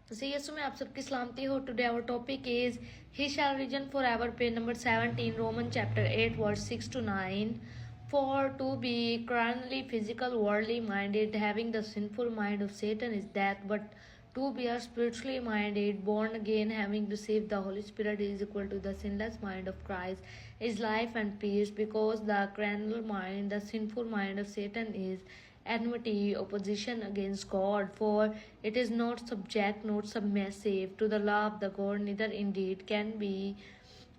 So yes, मैं आप सबकी सलामती हो. Today our topic is He shall reign forever. Page number 17, Romans chapter 8, verse 6 to 9. For to be carnally, physical, worldly minded, having the sinful mind of Satan is death, but to be a spiritually minded, born again, having received the Holy Spirit is equal to the sinless mind of Christ, is life and peace, because the carnal mind, the sinful mind of Satan is enmity, opposition against God, for it is not subject, not submissive to the law of the God, neither indeed can be.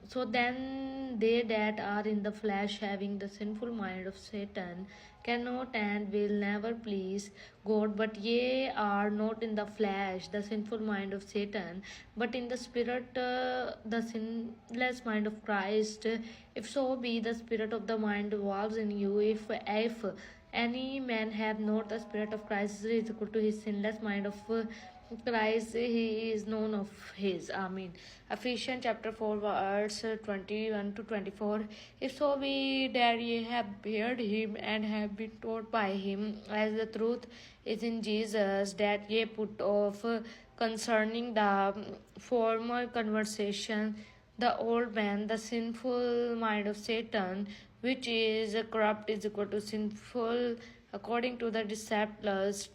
So then they that are in the flesh, having the sinful mind of Satan, cannot and will never please God. But ye are not in the flesh, the sinful mind of Satan, but in the spirit, the sinless mind of Christ. If so be the spirit of the mind dwells in you, if any man have not the spirit of Christ, is equal to his sinless mind of Christ, he is known of his. Amen. Ephesians chapter 4, verse 21 to 24. If so be that ye have heard him and have been taught by him, as the truth is in Jesus, that ye put off concerning the former conversation the old man, the sinful mind of Satan, which is corrupt, is equal to sinful according to the deceptless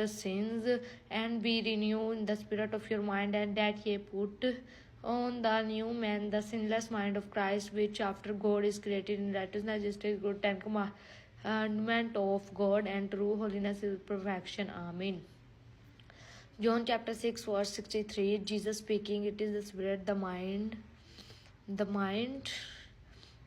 sins, and be renewed in the spirit of your mind, and that ye put on the new man, the sinless mind of Christ, which after God is created in righteousness, justice, good, and commandment of God, and true holiness is perfection. Amen. John chapter 6, verse 63, Jesus speaking, it is the spirit, the mind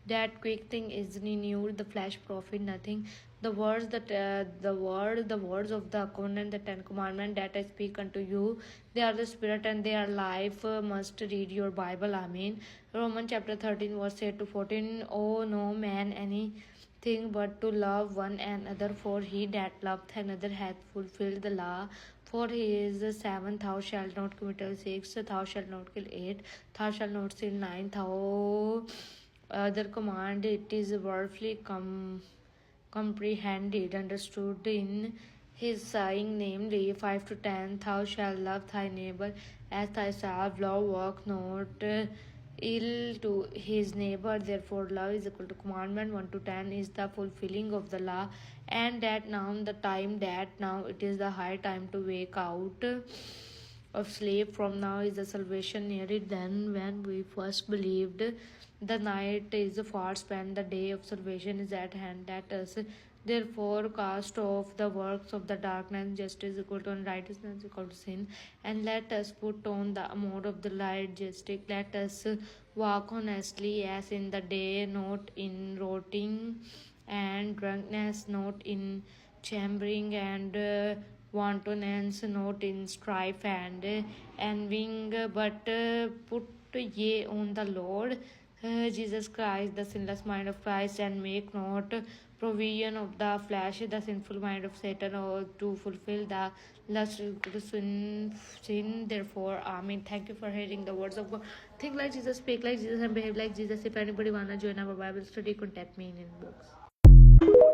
that quick thing is renewed, the flesh profit nothing. The words that the words of the covenant, the 10 commandments that I speak unto you, they are the spirit and they are life. Must read your Bible. Amen. Romans chapter 13, verse 8 to 14. Oh no man anything but to love one another, for he that loveth another hath fulfilled the law. For he is the seventh, thou shalt not commit adultery. 6, thou shalt not kill. 8, thou shalt not steal. 9, thou other command, it is worthily comprehended, understood in his saying, namely 5 to 10, thou shalt love thy neighbor as thyself. Love work not ill to his neighbor. Therefore love is equal to commandment. 1 to 10 is the fulfilling of the law, and that now the time, that now it is the high time to wake out of sleep. From now is the salvation nearer than when we first believed. The night is far spent, the day of salvation is at hand. Let us therefore cast off the works of the darkness, justice equal to unrighteousness equal to sin, and let us put on the armor of the light, justice. Let us walk honestly as in the day, not in rotting and drunkenness, not in chambering and wantonness, not in strife and envying, but put ye on the Lord Jesus Christ, the sinless mind of Christ, and make not provision of the flesh, the sinful mind of Satan, or to fulfill the lust of sin. Therefore, Amen. Thank you for hearing the words of God. Think like Jesus, speak like Jesus, and behave like Jesus. If anybody wanna join our Bible study, contact me in inbox.